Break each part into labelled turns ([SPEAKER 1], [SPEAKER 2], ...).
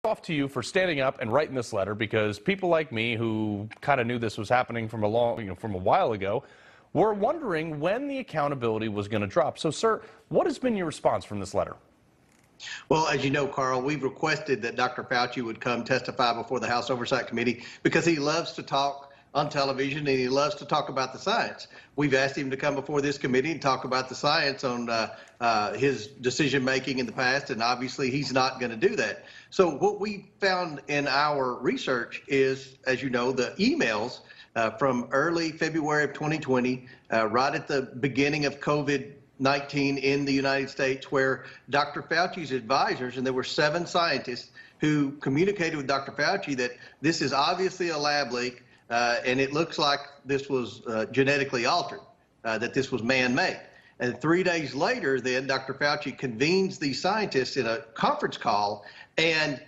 [SPEAKER 1] Off to you for standing up and writing this letter, because people like me who kind of knew this was happening from from a while ago were wondering when the accountability was going to drop. So, sir, what has been your response from this letter?
[SPEAKER 2] Well, as you know, Carl, we've requested that Dr. Fauci would come testify before the House Oversight Committee because he loves to talk on television and he loves to talk about the science. We've asked him to come before this committee and talk about the science on his decision making in the past, and obviously he's not going to do that. So what we found in our research is, as you know, the emails from early February of 2020, right at the beginning of COVID-19 in the United States, where Dr. Fauci's advisors, and there were 7 scientists who communicated with Dr. Fauci that this is obviously a lab leak, and it looks like this was genetically altered, that this was man-made. And 3 days later, then, Dr. Fauci convenes these scientists in a conference call, and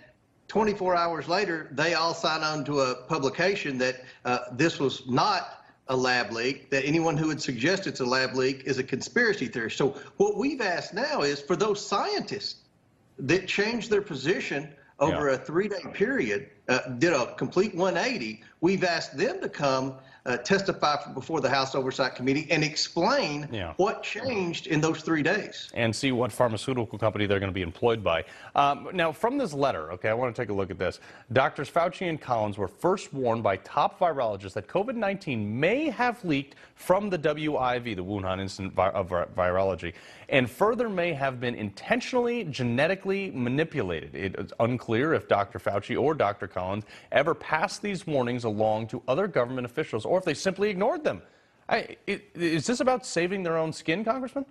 [SPEAKER 2] 24 hours later, they all sign on to a publication that this was not a lab leak, that anyone who would suggest it's a lab leak is a conspiracy theorist. So what we've asked now is for those scientists that changed their position over a 3-day period, did a complete 180, we've asked them to come testify before the House Oversight Committee and explain what changed in those 3 days.
[SPEAKER 1] And see what pharmaceutical company they're going to be employed by. Now, from this letter, okay, I want to take a look at this. Doctors Fauci and Collins were first warned by top virologists that COVID-19 may have leaked from the WIV, the Wuhan Institute of Virology, and further may have been intentionally genetically manipulated. It's unclear if Dr. Fauci or Dr. Collins ever passed these warnings along to other government officials or if they simply ignored them. Is this about saving their own skin, Congressman?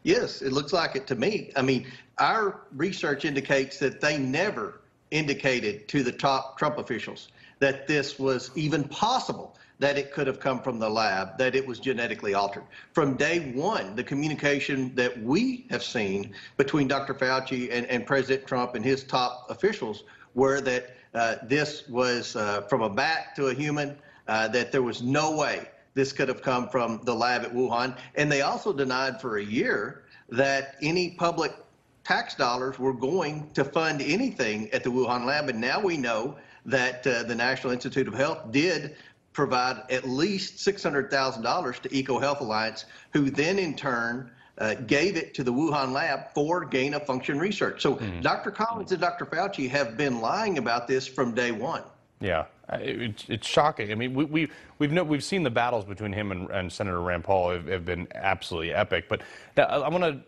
[SPEAKER 2] Yes, it looks like it to me. I mean, our research indicates that they never indicated to the top Trump officials that this was even possible, that it could have come from the lab, that it was genetically altered. From day one, the communication that we have seen between Dr. Fauci and President Trump and his top officials were that this was from a bat to a human, that there was no way this could have come from the lab at Wuhan. And they also denied for a year that any public tax dollars were going to fund anything at the Wuhan lab. And now we know that the National Institute of Health did provide at least $600,000 to EcoHealth Alliance, who then in turn gave it to the Wuhan lab for gain-of-function research. So Dr. Collins and Dr. Fauci have been lying about this from day one.
[SPEAKER 1] Yeah, it's shocking. I mean, we've seen the battles between him and Senator Rand Paul have been absolutely epic. But now, I want to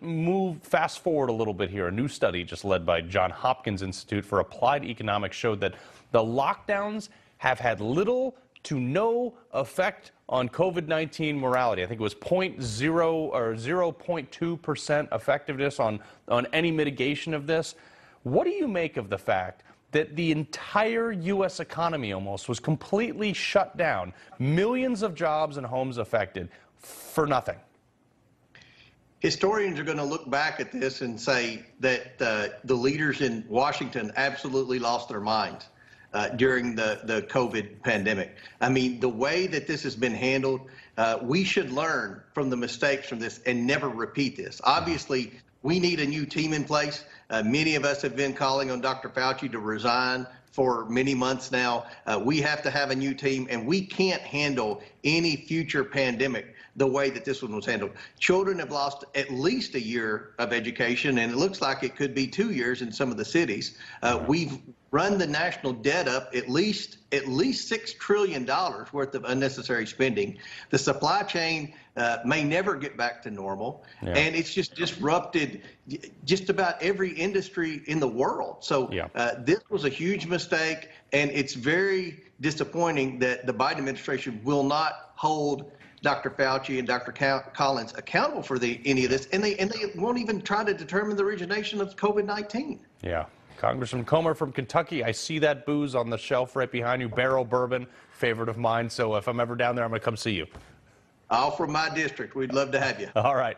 [SPEAKER 1] fast forward a little bit here. A new study just led by Johns Hopkins Institute for Applied Economics showed that the lockdowns have had little to no effect on COVID-19 mortality. I think it was 0.2% effectiveness on any mitigation of this. What do you make of the fact that the entire U.S. economy almost was completely shut down, millions of jobs and homes affected for nothing?
[SPEAKER 2] Historians are going to look back at this and say that the leaders in Washington absolutely lost their minds during the COVID pandemic. I mean, the way that this has been handled, we should learn from the mistakes from this and never repeat this. Obviously, we need a new team in place. Many of us have been calling on Dr. Fauci to resign for many months now. We have to have a new team, and we can't handle any future pandemic the way that this one was handled. Children have lost at least a year of education, and it looks like it could be 2 years in some of the cities. We've run the national debt up at least $6 trillion worth of unnecessary spending. The supply chain may never get back to normal, and it's just disrupted just about every industry in the world. So this was a huge mistake, and it's very disappointing that the Biden administration will not hold Dr. Fauci and Dr. Collins accountable for any of this, and they won't even try to determine the origination of COVID-19.
[SPEAKER 1] Yeah. Congressman Comer from Kentucky, I see that booze on the shelf right behind you, Barrel Bourbon, favorite of mine. So if I'm ever down there, I'm going to come see you.
[SPEAKER 2] All from my district. We'd love to have you.
[SPEAKER 1] All right.